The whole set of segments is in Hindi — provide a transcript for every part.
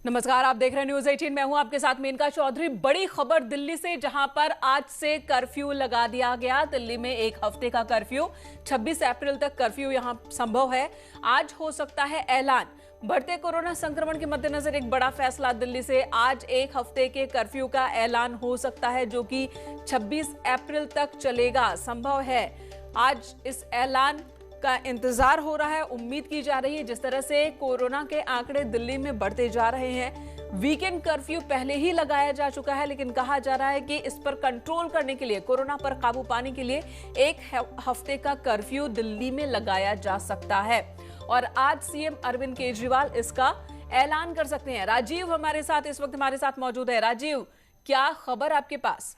नमस्कार, आप देख रहे हैं न्यूज 18। मैं हूं आपके साथ मेनका चौधरी। बड़ी खबर दिल्ली से, जहां पर आज से कर्फ्यू लगा दिया गया। दिल्ली में एक हफ्ते का कर्फ्यू, 26 अप्रैल तक कर्फ्यू यहां संभव है। आज हो सकता है ऐलान। बढ़ते कोरोना संक्रमण के मद्देनजर एक बड़ा फैसला दिल्ली से। आज एक हफ्ते के कर्फ्यू का ऐलान हो सकता है, जो कि 26 अप्रैल तक चलेगा। संभव है आज इस ऐलान का इंतजार हो रहा है। उम्मीद की जा रही है, जिस तरह से कोरोना के आंकड़े दिल्ली में बढ़ते जा रहे हैं। वीकेंड कर्फ्यू पहले ही लगाया जा चुका है, लेकिन कहा जा रहा है कि इस पर कंट्रोल करने के लिए, कोरोना पर काबू पाने के लिए एक हफ्ते का कर्फ्यू दिल्ली में लगाया जा सकता है। और आज सीएम अरविंद केजरीवाल इसका ऐलान कर सकते हैं। राजीव हमारे साथ इस वक्त मौजूद है। राजीव, क्या खबर आपके पास?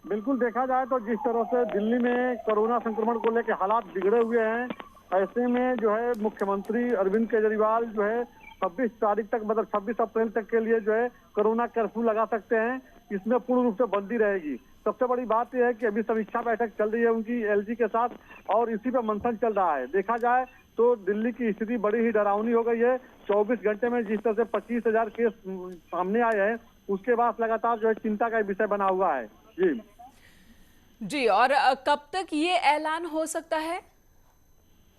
बिल्कुल, देखा जाए तो जिस तरह से दिल्ली में कोरोना संक्रमण को लेकर हालात बिगड़े हुए हैं, ऐसे में जो है मुख्यमंत्री अरविंद केजरीवाल जो है 26 तारीख तक, मतलब 26 अप्रैल तक के लिए जो है कोरोना कर्फ्यू लगा सकते हैं। इसमें पूर्ण रूप से बंदी रहेगी। सबसे बड़ी बात यह है कि अभी समीक्षा बैठक चल रही है उनकी एलजी के साथ, और इसी पे मंथन चल रहा है। देखा जाए तो दिल्ली की स्थिति बड़ी ही डरावनी हो गई है। 24 घंटे में जिस तरह से 25,000 केस सामने आए हैं, उसके बाद लगातार जो है चिंता का विषय बना हुआ है। जी, और कब तक ये ऐलान हो सकता है?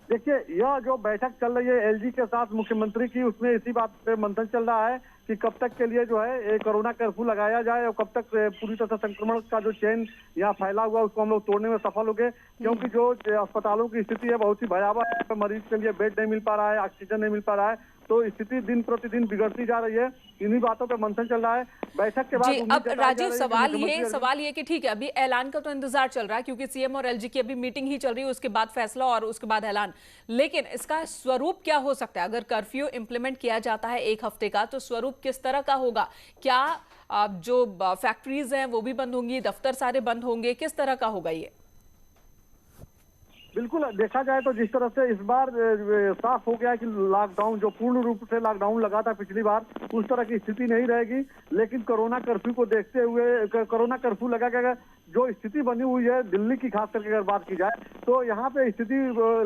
देखिए, यह जो बैठक चल रही है एलजी के साथ मुख्यमंत्री की, उसमें इसी बात पे मंथन चल रहा है कि कब तक के लिए जो है कोरोना कर्फ्यू लगाया जाए और कब तक पूरी तरह से संक्रमण का जो चेन यहाँ फैला हुआ है उसको हम लोग तोड़ने में सफल हो गए। क्योंकि जो अस्पतालों की स्थिति है बहुत ही भयावह है। मरीज के लिए बेड नहीं मिल पा रहा है, ऑक्सीजन नहीं मिल पा रहा है, तो स्थिति दिन प्रतिदिन बिगड़ती जा रही है। इन्हीं बातों पे मंथन चल रहा है। बैठक के बाद अब राजीव, सवाल ये कि ठीक है, अभी ऐलान का तो इंतजार चल रहा है, क्योंकि सीएम और एलजी की अभी मीटिंग ही चल रही है, उसके बाद फैसला और उसके बाद ऐलान। लेकिन इसका स्वरूप क्या हो सकता है? अगर कर्फ्यू इंप्लीमेंट किया जाता है एक हफ्ते का, तो स्वरूप किस तरह का होगा? क्या जो फैक्ट्रीज हैं वो भी बंद होंगी, दफ्तर सारे बंद होंगे? किस तरह का होगा ये? बिल्कुल, देखा जाए तो जिस तरह से इस बार साफ हो गया कि लॉकडाउन, जो पूर्ण रूप से लॉकडाउन लगा था पिछली बार, उस तरह की स्थिति नहीं रहेगी। लेकिन कोरोना कर्फ्यू को देखते हुए, कोरोना कर्फ्यू लगा के जो स्थिति बनी हुई है दिल्ली की, खास करके अगर बात की जाए तो यहाँ पे स्थिति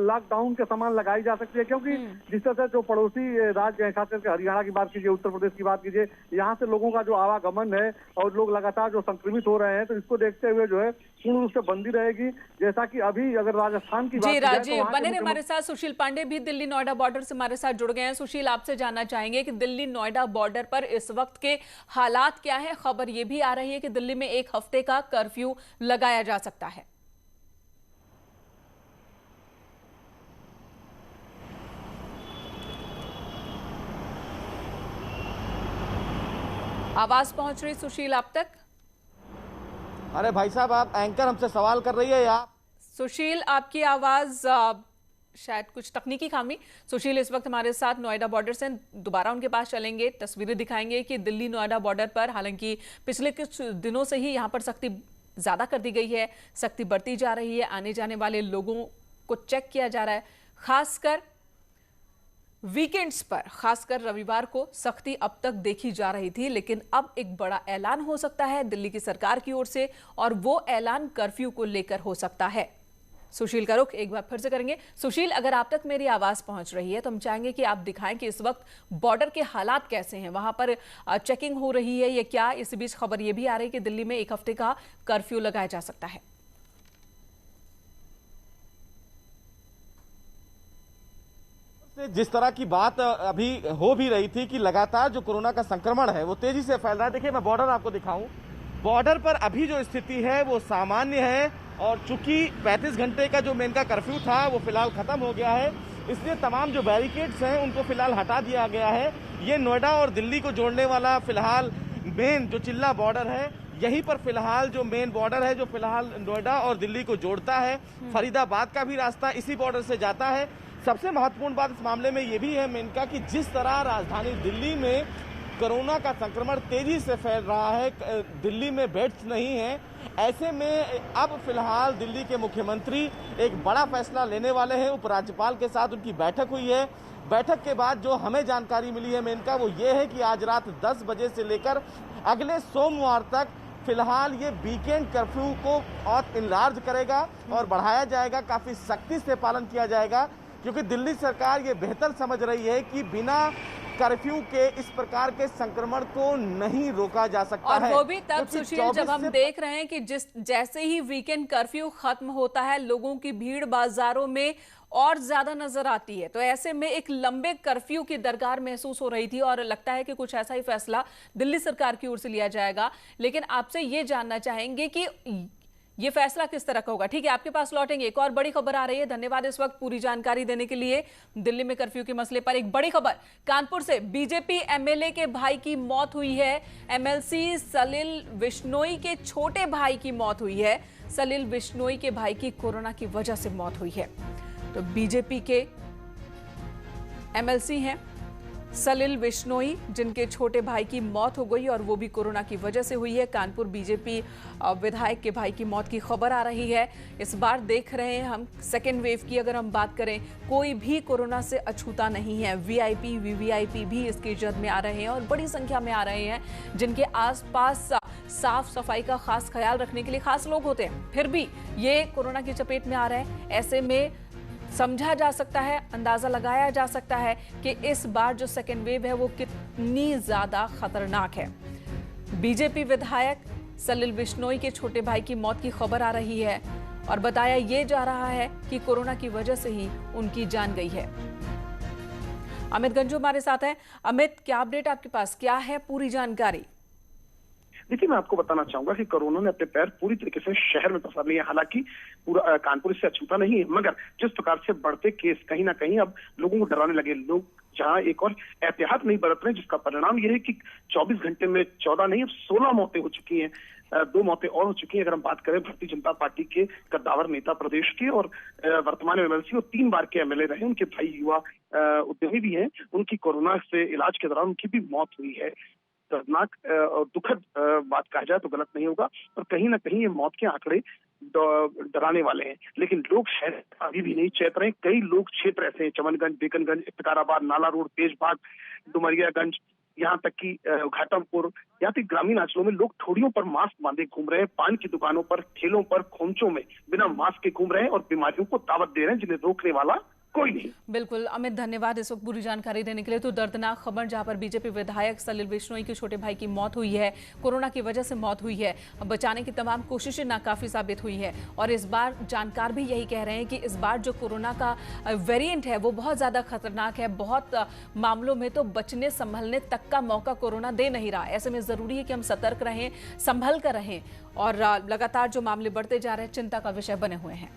लॉकडाउन के समान लगाई जा सकती है। क्योंकि जिस तरह से जो पड़ोसी राज्य है, खास करके हरियाणा की बात कीजिए, उत्तर प्रदेश की बात कीजिए, यहाँ से लोगों का जो आवागमन है और लोग लगातार जो संक्रमित हो रहे हैं, तो इसको देखते हुए जो है पूर्ण रूप से बंदी रहेगी। जैसा कि अभी अगर राजस्थान की बात जी राजीव, तो बने रहे हमारे साथ। सुशील पांडे भी दिल्ली नोएडा बॉर्डर से हमारे साथ जुड़ गए हैं। सुशील, आपसे जानना चाहेंगे कि दिल्ली नोएडा बॉर्डर पर इस वक्त के हालात क्या है? खबर यह भी आ रही है कि दिल्ली में एक हफ्ते का कर्फ्यू लगाया जा सकता है। आवाज पहुंच रही सुशील आप तक? अरे भाई साहब, आप एंकर हमसे सवाल कर रही है या? सुशील, आपकी आवाज शायद कुछ तकनीकी खामी। सुशील इस वक्त हमारे साथ नोएडा बॉर्डर से, दोबारा उनके पास चलेंगे, तस्वीरें दिखाएंगे कि दिल्ली नोएडा बॉर्डर पर हालांकि पिछले कुछ दिनों से ही यहां पर सख्ती ज्यादा कर दी गई है, सख्ती बढ़ती जा रही है। आने जाने वाले लोगों को चेक किया जा रहा है, खासकर वीकेंड्स पर, खासकर रविवार को सख्ती अब तक देखी जा रही थी। लेकिन अब एक बड़ा ऐलान हो सकता है दिल्ली की सरकार की ओर से, और वो ऐलान कर्फ्यू को लेकर हो सकता है। सुशील का रुख एक बार फिर से करेंगे। सुशील, अगर आप तक मेरी आवाज पहुंच रही है तो हम चाहेंगे कि आप दिखाएं कि इस वक्त बॉर्डर के हालात कैसे हैं, वहां पर चेकिंग हो रही है या क्या? इसी बीच खबर यह भी आ रही है कि दिल्ली में एक हफ्ते का कर्फ्यू लगाया जा सकता है। जिस तरह की बात अभी हो भी रही थी कि लगातार जो कोरोना का संक्रमण है वो तेजी से फैल रहा है। देखिए, मैं बॉर्डर आपको दिखाऊं। बॉर्डर पर अभी जो स्थिति है वो सामान्य है, और चूंकि 35 घंटे का जो मेन का कर्फ्यू था वो फिलहाल खत्म हो गया है, इसलिए तमाम जो बैरिकेड्स हैं उनको फिलहाल हटा दिया गया है। ये नोएडा और दिल्ली को जोड़ने वाला फिलहाल मेन जो चिल्ला बॉर्डर है, यहीं पर फिलहाल जो मेन बॉर्डर है जो फिलहाल नोएडा और दिल्ली को जोड़ता है। फरीदाबाद का भी रास्ता इसी बॉर्डर से जाता है। सबसे महत्वपूर्ण बात इस मामले में ये भी है मेनका कि जिस तरह राजधानी दिल्ली में कोरोना का संक्रमण तेजी से फैल रहा है, दिल्ली में बेड्स नहीं हैं, ऐसे में अब फिलहाल दिल्ली के मुख्यमंत्री एक बड़ा फैसला लेने वाले हैं। उपराज्यपाल के साथ उनकी बैठक हुई है। बैठक के बाद जो हमें जानकारी मिली है मेनका, वो ये है कि आज रात 10 बजे से लेकर अगले सोमवार तक फिलहाल ये वीकेंड कर्फ्यू को और इनलार्ज करेगा और बढ़ाया जाएगा। काफी सख्ती से पालन किया जाएगा, क्योंकि दिल्ली सरकार ये बेहतर समझ रही है कि बिना कर्फ्यू के इस प्रकार के संक्रमण को नहीं रोका जा सकता और है। वो भी तब क्योंकि सुशील जब हम देख रहे हैं कि जैसे ही वीकेंड कर्फ्यू खत्म होता है, लोगों की भीड़ बाजारों में और ज्यादा नजर आती है। तो ऐसे में एक लंबे कर्फ्यू की दरकार महसूस हो रही थी और लगता है कि कुछ ऐसा ही फैसला दिल्ली सरकार की ओर से लिया जाएगा। लेकिन आपसे ये जानना चाहेंगे कि ये फैसला किस तरह का होगा। ठीक है, आपके पास लौटेंगे। एक और बड़ी खबर आ रही है, धन्यवाद इस वक्त पूरी जानकारी देने के लिए। दिल्ली में कर्फ्यू के मसले पर एक बड़ी खबर कानपुर से, बीजेपी एमएलए के भाई की मौत हुई है। एमएलसी सलिल बिश्नोई के छोटे भाई की मौत हुई है। सलिल बिश्नोई के भाई की कोरोना की वजह से मौत हुई है। तो बीजेपी के एमएलसी हैं सलिल बिश्नोई, जिनके छोटे भाई की मौत हो गई और वो भी कोरोना की वजह से हुई है। कानपुर बीजेपी विधायक के भाई की मौत की खबर आ रही है। इस बार देख रहे हैं हम सेकेंड वेव की अगर हम बात करें, कोई भी कोरोना से अछूता नहीं है। वीआईपी वीवीआईपी भी इसकी जद में आ रहे हैं और बड़ी संख्या में आ रहे हैं, जिनके आसपास साफ सफाई का खास ख्याल रखने के लिए खास लोग होते हैं, फिर भी ये कोरोना की चपेट में आ रहे हैं। ऐसे में समझा जा सकता है, अंदाजा लगाया जा सकता है कि इस बार जो सेकेंड वेव है वो कितनी ज्यादा खतरनाक है। बीजेपी विधायक सलिल बिश्नोई के छोटे भाई की मौत की खबर आ रही है और बताया ये जा रहा है कि कोरोना की वजह से ही उनकी जान गई है। अमित गंजू हमारे साथ हैं। अमित, क्या अपडेट आपके पास, क्या है पूरी जानकारी? देखिए, मैं आपको बताना चाहूंगा कि कोरोना ने अपने पैर पूरी तरीके से शहर में पसार लिए। हालांकि पूरा कानपुर इससे अछूता नहीं है, मगर जिस प्रकार से बढ़ते केस कहीं ना कहीं अब लोगों को डराने लगे। लोग जहां एक और एहतियात नहीं बरत रहे, जिसका परिणाम यह है कि 24 घंटे में 14 नहीं, अब 16 मौतें हो चुकी हैं। 2 मौतें और हो चुकी हैं अगर हम बात करें भारतीय जनता पार्टी के कद्दावर नेता प्रदेश के और वर्तमान में एमएलसी और 3 बार के एमएलए रहे, उनके भाई युवा उद्यमी भी हैं। उनकी कोरोना से इलाज के दौरान उनकी भी मौत हुई है। दर्दनाक और दुखद बात कहा जाए तो गलत नहीं होगा, और कहीं ना कहीं ये मौत के आंकड़े डराने वाले हैं। लेकिन लोग शायद अभी भी नहीं चेत रहे। कई लोग क्षेत्र ऐसे हैं, चमनगंज, बेकनगंज, इफ्तिखाराबाद, नाला रोड, तेजबाग, डुमरियागंज, यहाँ तक कि घाटमपुर, यहाँ तक ग्रामीण अंचलों में लोग ठोड़ियों पर मास्क बांधे घूम रहे हैं। पान की दुकानों पर, ठेलों पर, खोमचों में बिना मास्क के घूम रहे हैं और बीमारियों को दावत दे रहे हैं जिन्हें रोकने वाला कोई नहीं। बिल्कुल अमित, धन्यवाद इस वक्त पूरी जानकारी देने के लिए। तो दर्दनाक खबर जहां पर बीजेपी विधायक सलिल बिश्नोई के छोटे भाई की मौत हुई है, कोरोना की वजह से मौत हुई है। बचाने की तमाम कोशिशें नाकाफी साबित हुई है और इस बार जानकार भी यही कह रहे हैं कि इस बार जो कोरोना का वेरिएंट है वो बहुत ज्यादा खतरनाक है। बहुत मामलों में तो बचने संभलने तक का मौका कोरोना दे नहीं रहा। ऐसे में जरूरी है कि हम सतर्क रहें, संभल कर रहें और लगातार जो मामले बढ़ते जा रहे हैं चिंता का विषय बने हुए हैं।